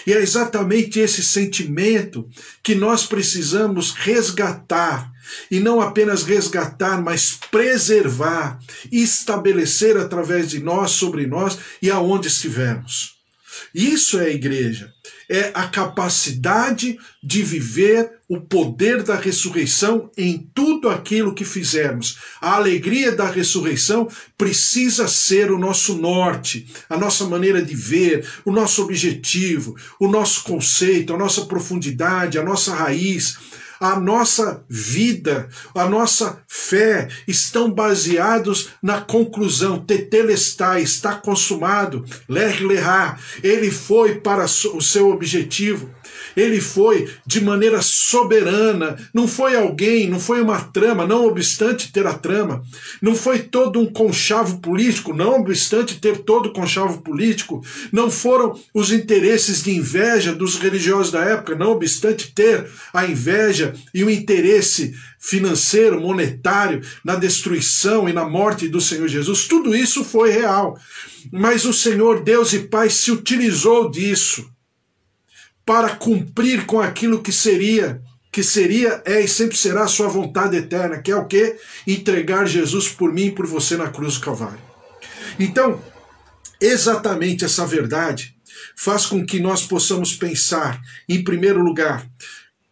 E é exatamente esse sentimento que nós precisamos resgatar. E não apenas resgatar, mas preservar, estabelecer através de nós, sobre nós e aonde estivermos. Isso é a igreja. É a capacidade de viver o poder da ressurreição em tudo aquilo que fizermos. A alegria da ressurreição precisa ser o nosso norte, a nossa maneira de ver, o nosso objetivo, o nosso conceito, a nossa profundidade, a nossa raiz. A nossa vida, a nossa fé estão baseados na conclusão, tetelestai, está consumado, ler lerá, ele foi para o seu objetivo, ele foi de maneira soberana, não foi alguém, não foi uma trama, não obstante ter a trama, não foi todo um conchavo político, não obstante ter todo o conchavo político, não foram os interesses de inveja dos religiosos da época, não obstante ter a inveja e o interesse financeiro, monetário, na destruição e na morte do Senhor Jesus, tudo isso foi real. Mas o Senhor, Deus e Pai, se utilizou disso para cumprir com aquilo que seria, é e sempre será a sua vontade eterna, que é o quê? Entregar Jesus por mim e por você na cruz do Calvário. Então, exatamente essa verdade faz com que nós possamos pensar, em primeiro lugar,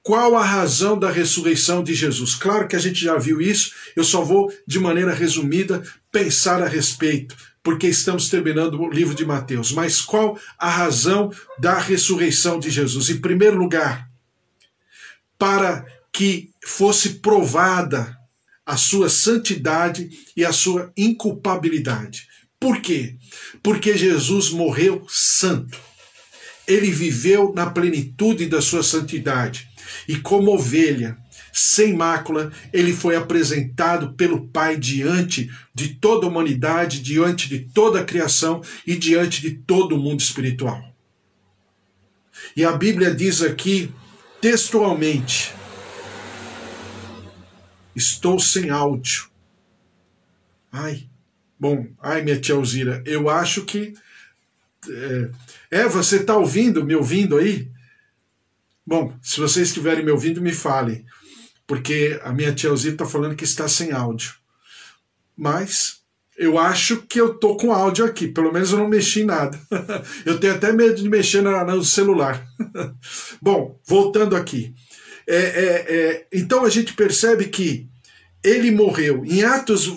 qual a razão da ressurreição de Jesus? Claro que a gente já viu isso, eu só vou, de maneira resumida, pensar a respeito, porque estamos terminando o livro de Mateus. Mas qual a razão da ressurreição de Jesus? Em primeiro lugar, para que fosse provada a sua santidade e a sua inculpabilidade. Por quê? Porque Jesus morreu santo. Ele viveu na plenitude da sua santidade. E como ovelha, sem mácula, ele foi apresentado pelo Pai diante de toda a humanidade, diante de toda a criação e diante de todo o mundo espiritual. E a Bíblia diz aqui, textualmente, estou sem áudio. Minha tia Alzira, eu acho que... Eva, você está me ouvindo aí? Bom, se vocês estiverem me ouvindo, me falem, porque a minha tia Alzira está falando que está sem áudio. Mas eu acho que eu estou com áudio aqui, pelo menos eu não mexi em nada. Eu tenho até medo de mexer no celular. Bom, voltando aqui. Então a gente percebe que ele morreu em Atos,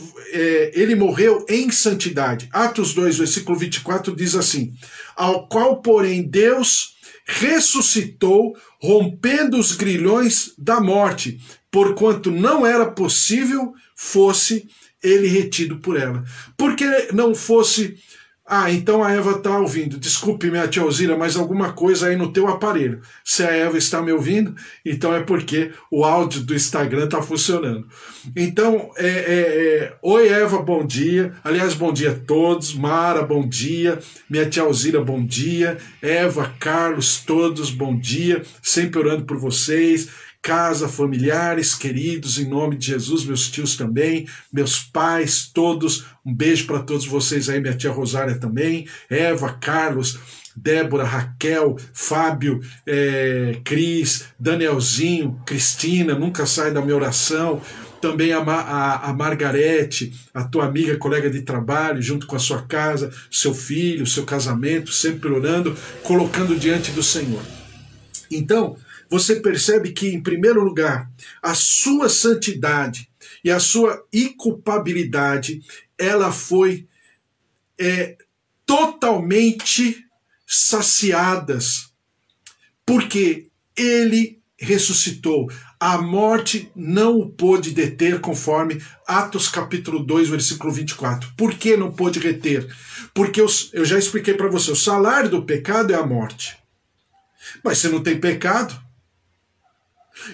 ele morreu em santidade. Atos 2, versículo 24 diz assim: ao qual, porém, Deus ressuscitou, rompendo os grilhões da morte, porquanto não era possível fosse ele retido por ela. Porque não fosse... então a Eva está ouvindo. Desculpe, minha tia Alzira, mas alguma coisa aí no teu aparelho. Se a Eva está me ouvindo, então é porque o áudio do Instagram está funcionando. Então, oi Eva, bom dia. Aliás, bom dia a todos. Mara, bom dia. Minha tia Alzira, bom dia. Eva, Carlos, todos, bom dia. Sempre orando por vocês. Casa, familiares, queridos, em nome de Jesus, meus tios também, meus pais, todos, um beijo para todos vocês aí, minha tia Rosária também, Eva, Carlos, Débora, Raquel, Fábio, Cris, Danielzinho, Cristina, nunca sai da minha oração, também a Margarete, a tua amiga, colega de trabalho, junto com a sua casa, seu filho, seu casamento, sempre orando, colocando diante do Senhor. Então, você percebe que, em primeiro lugar, a sua santidade e a sua inculpabilidade, ela foi totalmente saciadas, porque ele ressuscitou. A morte não o pôde deter, conforme Atos capítulo 2, versículo 24. Por que não pôde reter? Porque eu já expliquei para você, o salário do pecado é a morte. Mas se não tem pecado...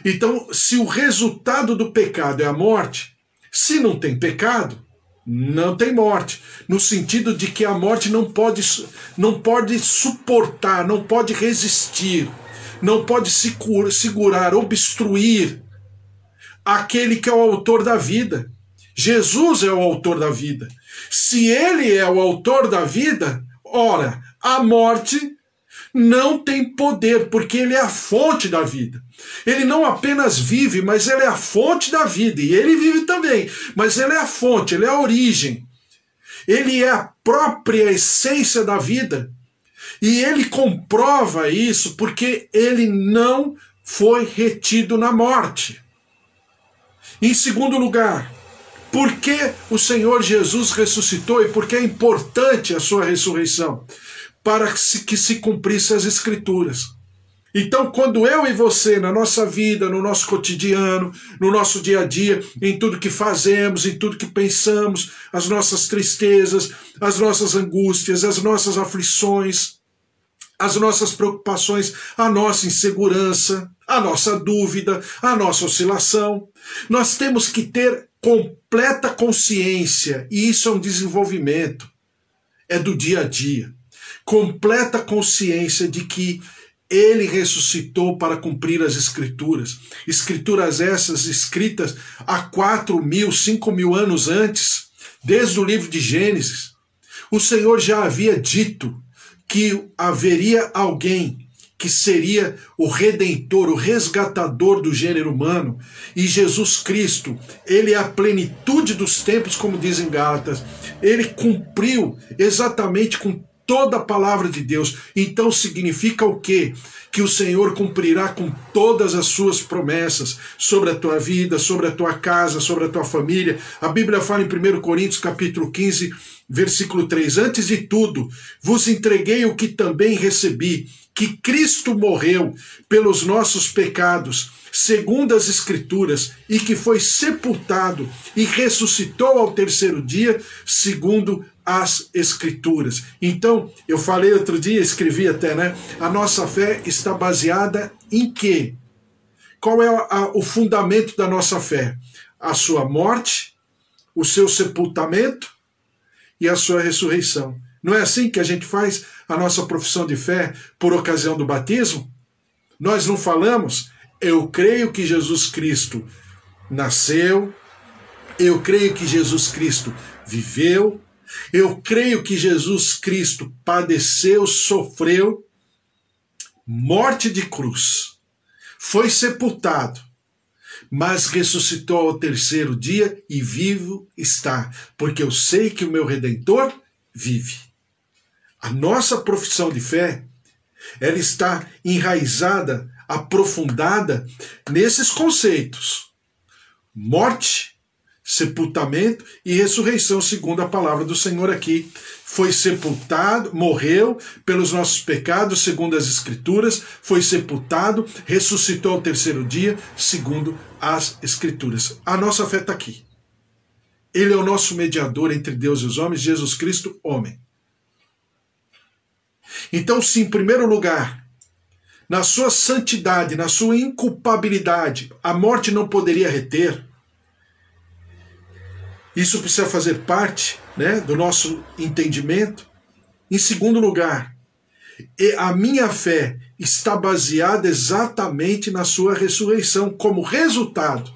Então, se o resultado do pecado é a morte, se não tem pecado, não tem morte. No sentido de que a morte não pode suportar, não pode resistir, não pode segurar, obstruir aquele que é o autor da vida. Jesus é o autor da vida. Se ele é o autor da vida, ora, a morte não tem poder, porque ele é a fonte da vida. Ele não apenas vive, mas ele é a fonte da vida. E ele vive também, mas ele é a fonte, ele é a origem. Ele é a própria essência da vida. E ele comprova isso porque ele não foi retido na morte. Em segundo lugar, por que o Senhor Jesus ressuscitou e por que é importante a sua ressurreição? Para que se cumprissem as Escrituras. Então, quando eu e você, na nossa vida, no nosso cotidiano, no nosso dia a dia, em tudo que fazemos, em tudo que pensamos, as nossas tristezas, as nossas angústias, as nossas aflições, as nossas preocupações, a nossa insegurança, a nossa dúvida, a nossa oscilação, nós temos que ter completa consciência, e isso é um desenvolvimento, é do dia a dia. Completa consciência de que ele ressuscitou para cumprir as Escrituras. Escrituras essas escritas há 4.000, 5.000 anos antes, desde o livro de Gênesis. O Senhor já havia dito que haveria alguém que seria o redentor, o resgatador do gênero humano, e Jesus Cristo, ele é a plenitude dos tempos, como dizem Gálatas. Ele cumpriu exatamente com toda a palavra de Deus. Então significa o quê? Que o Senhor cumprirá com todas as suas promessas sobre a tua vida, sobre a tua casa, sobre a tua família. A Bíblia fala em 1 Coríntios capítulo 15, versículo 3, antes de tudo, vos entreguei o que também recebi, que Cristo morreu pelos nossos pecados, segundo as Escrituras, e que foi sepultado e ressuscitou ao terceiro dia, segundo as Escrituras. Então, eu falei outro dia, escrevi até, né? A nossa fé está baseada em quê? Qual é o fundamento da nossa fé? A sua morte, o seu sepultamento e a sua ressurreição. Não é assim que a gente faz a nossa profissão de fé por ocasião do batismo? Nós não falamos, eu creio que Jesus Cristo nasceu, eu creio que Jesus Cristo viveu, eu creio que Jesus Cristo padeceu, sofreu, morte de cruz, foi sepultado, mas ressuscitou ao terceiro dia e vivo está, porque eu sei que o meu Redentor vive. A nossa profissão de fé, ela está enraizada, aprofundada nesses conceitos: morte, sepultamento e ressurreição, segundo a palavra do Senhor aqui. Foi sepultado, morreu pelos nossos pecados, segundo as Escrituras, foi sepultado, ressuscitou ao terceiro dia, segundo as Escrituras. A nossa fé está aqui. Ele é o nosso mediador entre Deus e os homens, Jesus Cristo, homem. Então, sim, em primeiro lugar, na sua santidade, na sua inculpabilidade, a morte não poderia reter. Isso precisa fazer parte, né, do nosso entendimento. Em segundo lugar, a minha fé está baseada exatamente na sua ressurreição, como resultado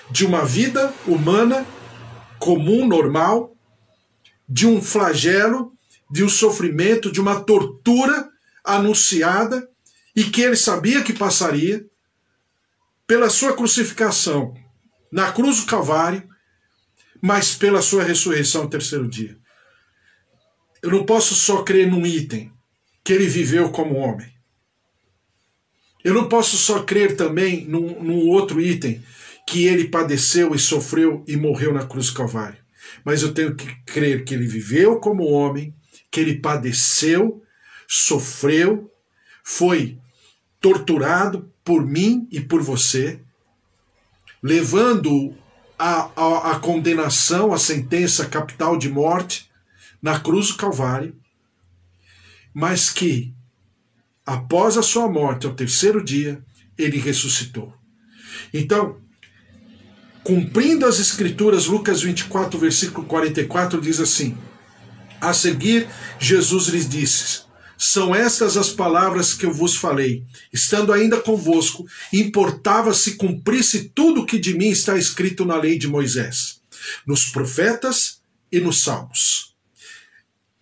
de uma vida humana comum, normal, de um flagelo, de um sofrimento, de uma tortura anunciada e que ele sabia que passaria pela sua crucificação na cruz do Calvário, mas pela sua ressurreição no terceiro dia. Eu não posso só crer num item, que ele viveu como homem. Eu não posso só crer também num outro item, que ele padeceu e sofreu e morreu na cruz do Calvário. Mas eu tenho que crer que ele viveu como homem, que ele padeceu, sofreu, foi torturado por mim e por você, levando a condenação, a sentença capital de morte na cruz do Calvário, mas que, após a sua morte, ao terceiro dia, ele ressuscitou. Então, cumprindo as Escrituras, Lucas 24, versículo 44, diz assim: a seguir, Jesus lhes disse: são estas as palavras que eu vos falei, estando ainda convosco, importava se cumprisse tudo o que de mim está escrito na lei de Moisés, nos profetas e nos salmos.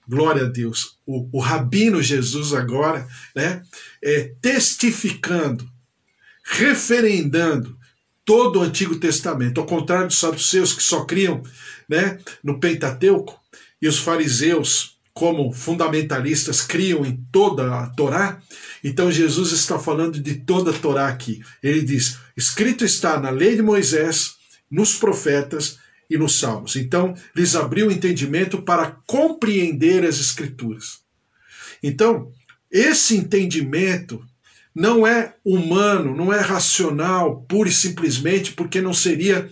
glória a Deus, o Rabino Jesus agora, né, testificando, referendando todo o Antigo Testamento, ao contrário dos saduceus que só criam, né, no Pentateuco, e os fariseus, como fundamentalistas, criam em toda a Torá. Então Jesus está falando de toda a Torá aqui. Ele diz, escrito está na lei de Moisés, nos profetas e nos salmos. Então, lhes abriu o entendimento para compreender as Escrituras. Então, esse entendimento não é humano, não é racional, pura e simplesmente, porque não seria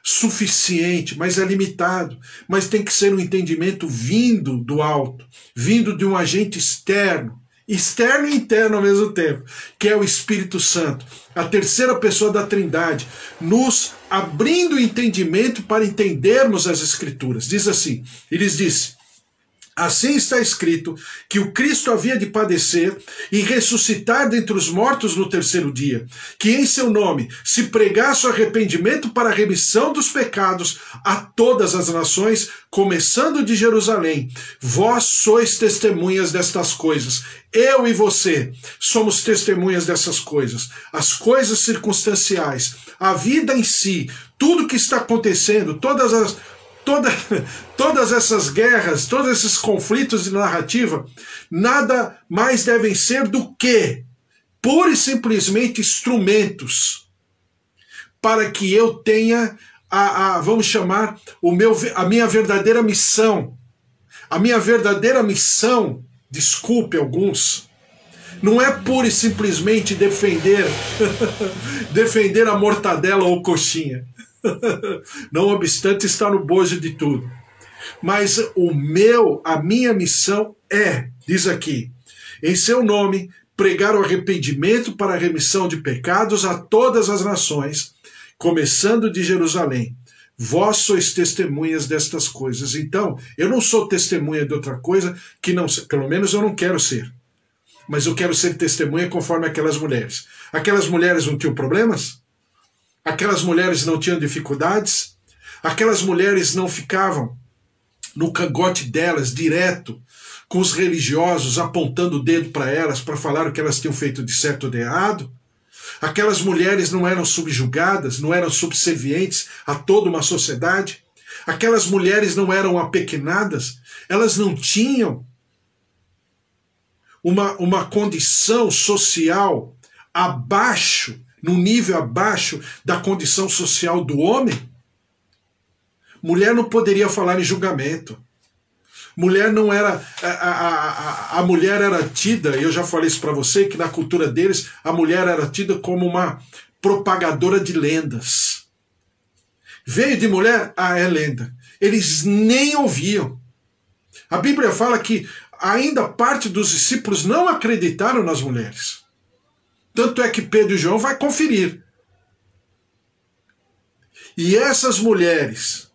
suficiente, mas é limitado. Mas tem que ser um entendimento vindo do alto, vindo de um agente externo, externo e interno ao mesmo tempo, que é o Espírito Santo, a terceira pessoa da Trindade, nos abrindo o entendimento para entendermos as Escrituras. Diz assim, ele disse, assim está escrito que o Cristo havia de padecer e ressuscitar dentre os mortos no terceiro dia, que em seu nome se pregasse o arrependimento para a remissão dos pecados a todas as nações, começando de Jerusalém. Vós sois testemunhas destas coisas. Eu e você somos testemunhas dessas coisas. As coisas circunstanciais, a vida em si, tudo que está acontecendo, todas essas guerras, todos esses conflitos de narrativa, nada mais devem ser do que pura e simplesmente instrumentos para que eu tenha vamos chamar, a minha verdadeira missão. A minha verdadeira missão, desculpe alguns, não é pura e simplesmente defender a mortadela ou coxinha. Não obstante, está no bojo de tudo. Mas a minha missão diz aqui, em seu nome, pregar o arrependimento para a remissão de pecados a todas as nações, começando de Jerusalém. Vós sois testemunhas destas coisas. Então, eu não sou testemunha de outra coisa que não, pelo menos eu não quero ser. Mas eu quero ser testemunha conforme aquelas mulheres. Aquelas mulheres não tinham problemas? Aquelas mulheres não tinham dificuldades? Aquelas mulheres não ficavam no cangote delas, direto, com os religiosos apontando o dedo para elas, para falar o que elas tinham feito de certo ou de errado? Aquelas mulheres não eram subjugadas, não eram subservientes a toda uma sociedade? Aquelas mulheres não eram apequenadas? Elas não tinham uma condição social abaixo, num nível abaixo da condição social do homem? Mulher não poderia falar em julgamento. Mulher não era... A mulher era tida, eu já falei isso para você, que na cultura deles, a mulher era tida como uma propagadora de lendas. Veio de mulher? É lenda. Eles nem ouviam. A Bíblia fala que ainda parte dos discípulos não acreditaram nas mulheres. Tanto é que Pedro e João vai conferir. E essas mulheres,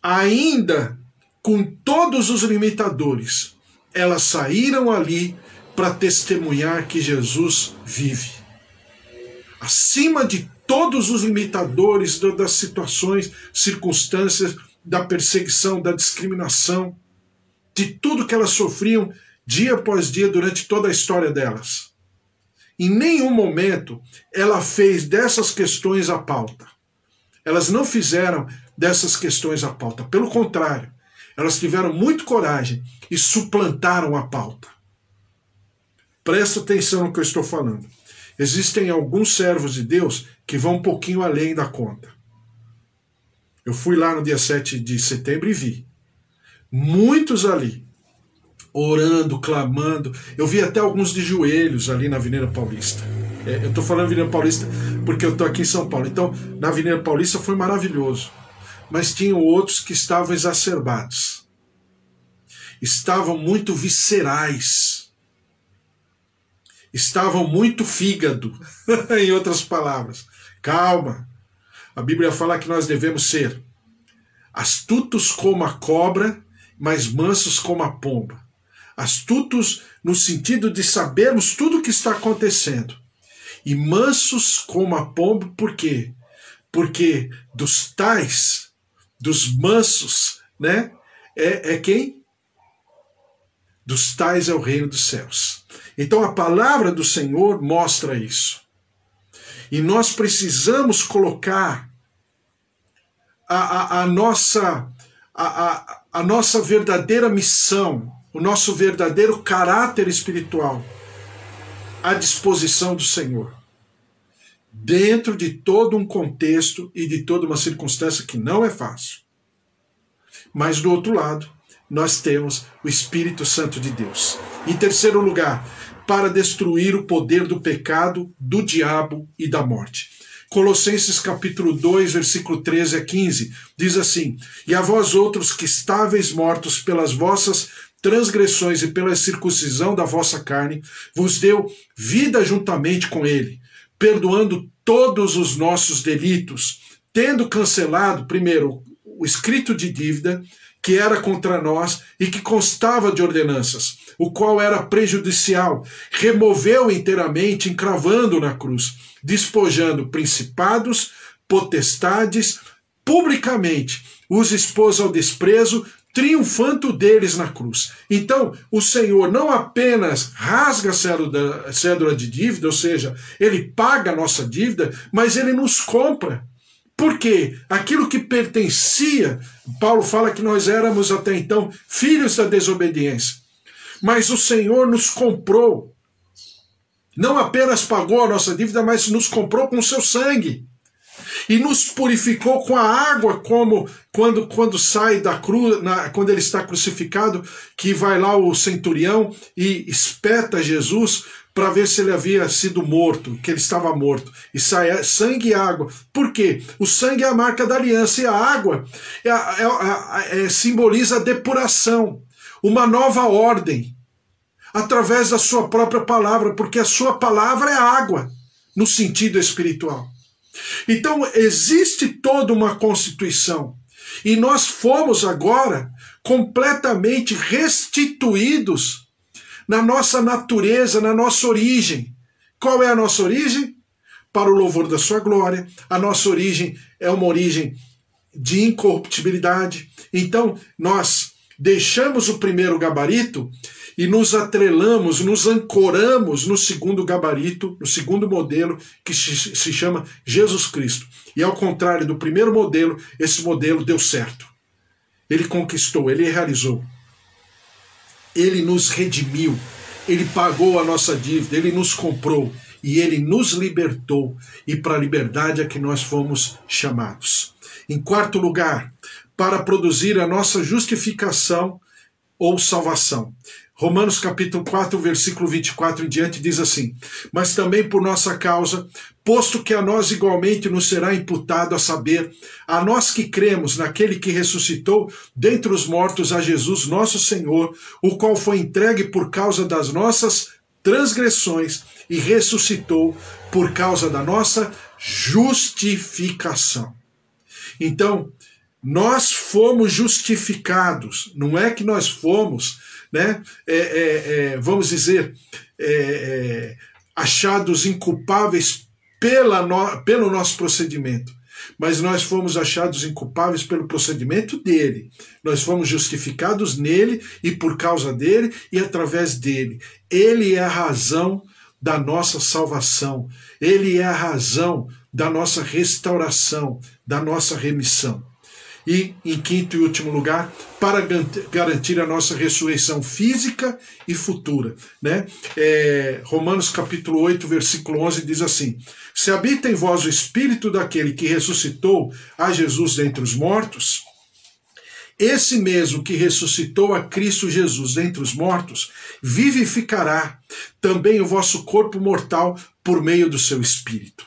ainda com todos os limitadores, elas saíram ali para testemunhar que Jesus vive. Acima de todos os limitadores das situações, circunstâncias, da perseguição, da discriminação, de tudo que elas sofriam dia após dia durante toda a história delas. Em nenhum momento ela fez dessas questões a pauta. Elas não fizeram dessas questões a pauta. Pelo contrário, elas tiveram muito coragem e suplantaram a pauta. Presta atenção no que eu estou falando. Existem alguns servos de Deus que vão um pouquinho além da conta. Eu fui lá no dia 7 de setembro e vi. Muitos ali, orando, clamando. Eu vi até alguns de joelhos ali na Avenida Paulista. Eu estou falando Avenida Paulista porque eu estou aqui em São Paulo. Então, na Avenida Paulista foi maravilhoso. Mas tinham outros que estavam exacerbados. Estavam muito viscerais. Estavam muito fígado, em outras palavras. Calma. A Bíblia fala que nós devemos ser astutos como a cobra, mas mansos como a pomba. Astutos no sentido de sabermos tudo o que está acontecendo. E mansos como a pomba, por quê? Porque dos tais, dos mansos, né? É quem? dos tais é o reino dos céus. Então a palavra do Senhor mostra isso. E nós precisamos colocar a nossa verdadeira missão, o nosso verdadeiro caráter espiritual à disposição do Senhor, dentro de todo um contexto e de toda uma circunstância que não é fácil. Mas do outro lado, nós temos o Espírito Santo de Deus. Em terceiro lugar, para destruir o poder do pecado, do diabo e da morte. Colossenses capítulo 2, versículo 13 a 15, diz assim: E a vós outros que estáveis mortos pelas vossas transgressões e pela circuncisão da vossa carne, vos deu vida juntamente com ele, perdoando todos os nossos delitos, tendo cancelado, primeiro, o escrito de dívida que era contra nós e que constava de ordenanças, o qual era prejudicial, removeu inteiramente, encravando na cruz, despojando principados, potestades, publicamente os expôs ao desprezo, triunfando deles na cruz. Então, o Senhor não apenas rasga a cédula de dívida, ou seja, ele paga a nossa dívida, mas ele nos compra. Por quê? Aquilo que pertencia, Paulo fala que nós éramos até então filhos da desobediência. Mas o Senhor nos comprou. Não apenas pagou a nossa dívida, mas nos comprou com o seu sangue. E nos purificou com a água, como quando sai da cruz, quando ele está crucificado, que vai lá o centurião e espeta Jesus para ver se ele havia sido morto, que ele estava morto. E sai sangue e água. Por quê? O sangue é a marca da aliança e a água simboliza a depuração, uma nova ordem, através da sua própria palavra, porque a sua palavra é água, no sentido espiritual. Então existe toda uma constituição, e nós fomos agora completamente restituídos na nossa natureza, na nossa origem. Qual é a nossa origem? Para o louvor da sua glória. A nossa origem é uma origem de incorruptibilidade. Então nós deixamos o primeiro gabarito e nos atrelamos, nos ancoramos no segundo gabarito, no segundo modelo, que se chama Jesus Cristo. E ao contrário do primeiro modelo, esse modelo deu certo. Ele conquistou, ele realizou. Ele nos redimiu, ele pagou a nossa dívida, ele nos comprou e ele nos libertou. E para a liberdade é que nós fomos chamados. Em quarto lugar, para produzir a nossa justificação ou salvação. Romanos capítulo 4, versículo 24 em diante diz assim: Mas também por nossa causa, posto que a nós igualmente nos será imputado a saber, a nós que cremos naquele que ressuscitou dentre os mortos a Jesus nosso Senhor, o qual foi entregue por causa das nossas transgressões e ressuscitou por causa da nossa justificação. Então, nós fomos justificados, não é que nós fomos, né, vamos dizer, achados inculpáveis pelo nosso procedimento, mas nós fomos achados inculpáveis pelo procedimento dele. Nós fomos justificados nele e por causa dele e através dele. Ele é a razão da nossa salvação, ele é a razão da nossa restauração, da nossa remissão. E, em quinto e último lugar, para garantir a nossa ressurreição física e futura. Né? Romanos capítulo 8, versículo 11 diz assim: Se habita em vós o Espírito daquele que ressuscitou a Jesus dentre os mortos, esse mesmo que ressuscitou a Cristo Jesus dentre os mortos, vivificará também o vosso corpo mortal por meio do seu Espírito,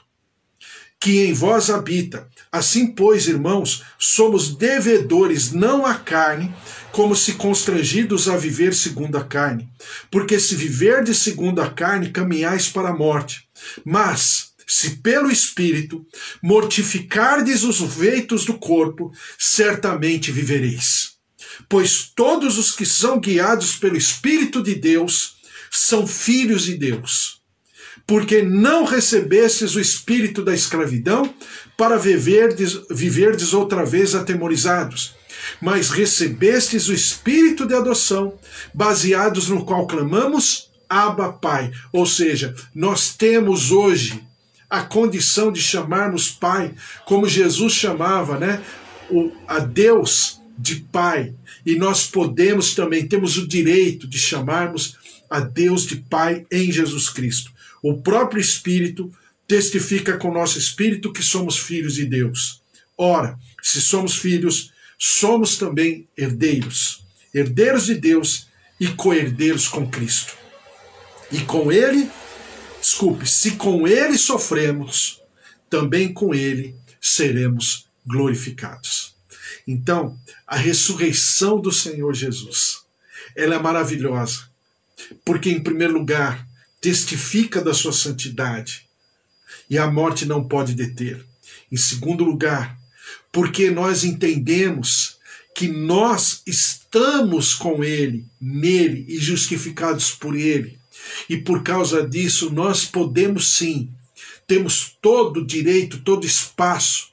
que em vós habita. Assim, pois, irmãos, somos devedores não à carne, como se constrangidos a viver segundo a carne. Porque se viverdes segundo a carne, caminhais para a morte. Mas, se pelo Espírito mortificardes os feitos do corpo, certamente vivereis. Pois todos os que são guiados pelo Espírito de Deus são filhos de Deus. Porque não recebestes o espírito da escravidão para viverdes outra vez atemorizados, mas recebestes o Espírito de adoção, baseados no qual clamamos, Abba, Pai. Ou seja, nós temos hoje a condição de chamarmos Pai, como Jesus chamava, né, a Deus de Pai. E nós podemos também, temos o direito de chamarmos a Deus de Pai em Jesus Cristo. O próprio Espírito testifica com o nosso espírito que somos filhos de Deus. Ora, se somos filhos, somos também herdeiros. Herdeiros de Deus e co-herdeiros com Cristo. E com Ele, se com Ele sofremos, também com Ele seremos glorificados. Então, a ressurreição do Senhor Jesus, ela é maravilhosa, porque em primeiro lugar, testifica da sua santidade, e a morte não pode deter. Em segundo lugar, porque nós entendemos que nós estamos com Ele, nele e justificados por Ele. E por causa disso nós podemos sim, temos todo o direito, todo o espaço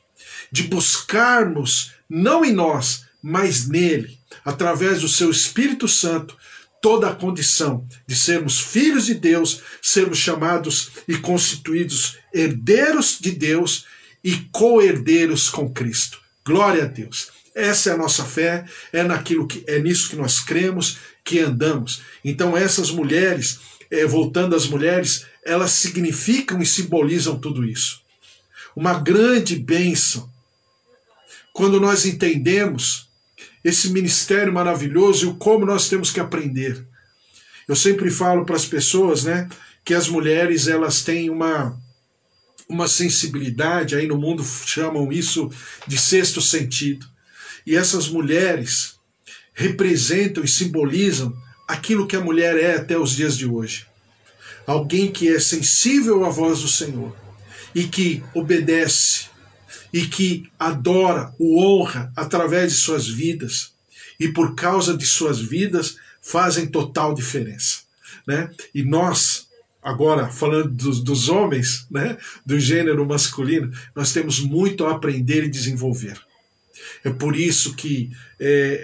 de buscarmos, não em nós, mas nele, através do seu Espírito Santo, toda a condição de sermos filhos de Deus, sermos chamados e constituídos herdeiros de Deus e co-herdeiros com Cristo. Glória a Deus. Essa é a nossa fé, é nisso que nós cremos, que andamos. Então essas mulheres, voltando às mulheres, elas significam e simbolizam tudo isso. Uma grande bênção. Quando nós entendemos esse ministério maravilhoso e o como nós temos que aprender. Eu sempre falo para as pessoas, né, que as mulheres elas têm uma sensibilidade, aí no mundo chamam isso de sexto sentido. E essas mulheres representam e simbolizam aquilo que a mulher é até os dias de hoje. Alguém que é sensível à voz do Senhor e que obedece e que adora, o honra através de suas vidas e por causa de suas vidas fazem total diferença, né? E nós, agora falando dos homens, né, do gênero masculino, nós temos muito a aprender e desenvolver. É por isso que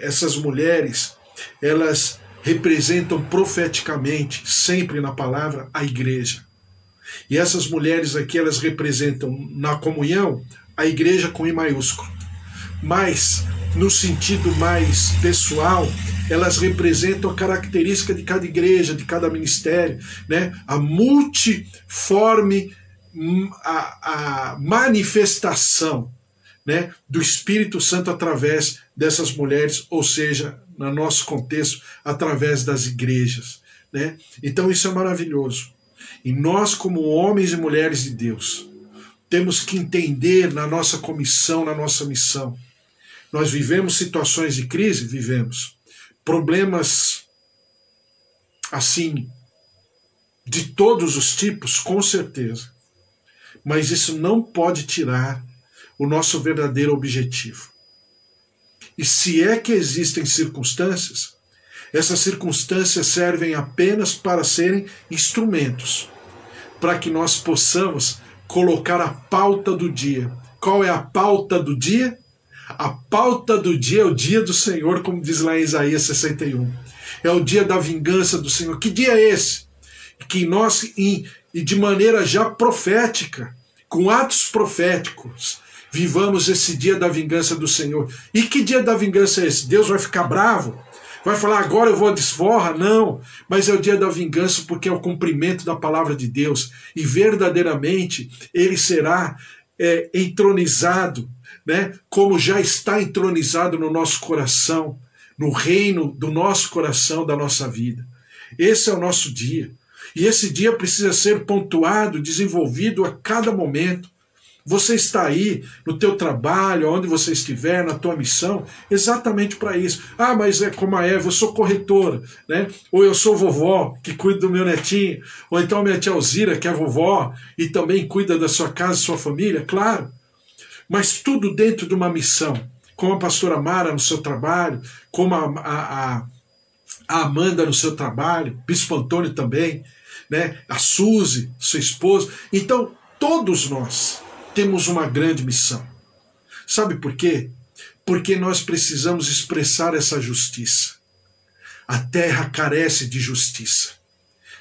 essas mulheres, elas representam profeticamente, sempre na palavra, a igreja. E essas mulheres aqui, elas representam na comunhão a igreja com I maiúsculo. Mas, no sentido mais pessoal, elas representam a característica de cada igreja, de cada ministério, né? A multiforme a manifestação, né, do Espírito Santo através dessas mulheres, ou seja, no nosso contexto, através das igrejas, né? Então isso é maravilhoso. E nós, como homens e mulheres de Deus, temos que entender na nossa comissão, na nossa missão. Nós vivemos situações de crise? Vivemos. Problemas, assim, de todos os tipos? Com certeza. Mas isso não pode tirar o nosso verdadeiro objetivo. E se é que existem circunstâncias, essas circunstâncias servem apenas para serem instrumentos, para que nós possamos colocar a pauta do dia. Qual é a pauta do dia? A pauta do dia é o dia do Senhor, como diz lá em Isaías 61. É o dia da vingança do Senhor. Que dia é esse? Que nós, e de maneira já profética, com atos proféticos, vivamos esse dia da vingança do Senhor. E que dia da vingança é esse? Deus vai ficar bravo? Vai falar, agora eu vou à desforra? Não, mas é o dia da vingança porque é o cumprimento da palavra de Deus. E verdadeiramente ele será entronizado, né, como já está entronizado no nosso coração, no reino do nosso coração, da nossa vida. Esse é o nosso dia. E esse dia precisa ser pontuado, desenvolvido a cada momento. Você está aí no teu trabalho, onde você estiver, na tua missão, exatamente para isso. Ah, mas é como a Eva, eu sou corretora, né? Ou eu sou vovó, que cuida do meu netinho. Ou então a minha tia Alzira, que é vovó, e também cuida da sua casa, sua família, claro. Mas tudo dentro de uma missão. Como a pastora Mara no seu trabalho, como a Amanda no seu trabalho, Bispo Antônio também, né? A Suzy, sua esposa. Então, todos nós temos uma grande missão. Sabe por quê? porque nós precisamos expressar essa justiça. A terra carece de justiça.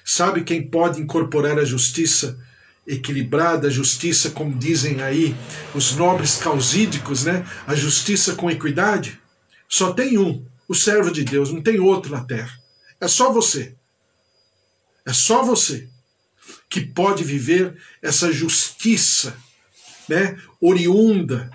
Sabe quem pode incorporar a justiça equilibrada, a justiça, como dizem aí os nobres causídicos, né? A justiça com equidade? Só tem um, o servo de Deus, não tem outro na terra. É só você. É só você que pode viver essa justiça, né? Oriunda,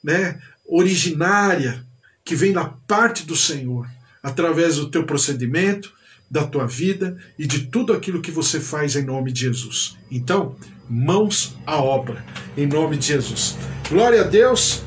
né? Originária, que vem da parte do Senhor, através do teu procedimento, da tua vida e de tudo aquilo que você faz em nome de Jesus. Então, mãos à obra, em nome de Jesus. Glória a Deus.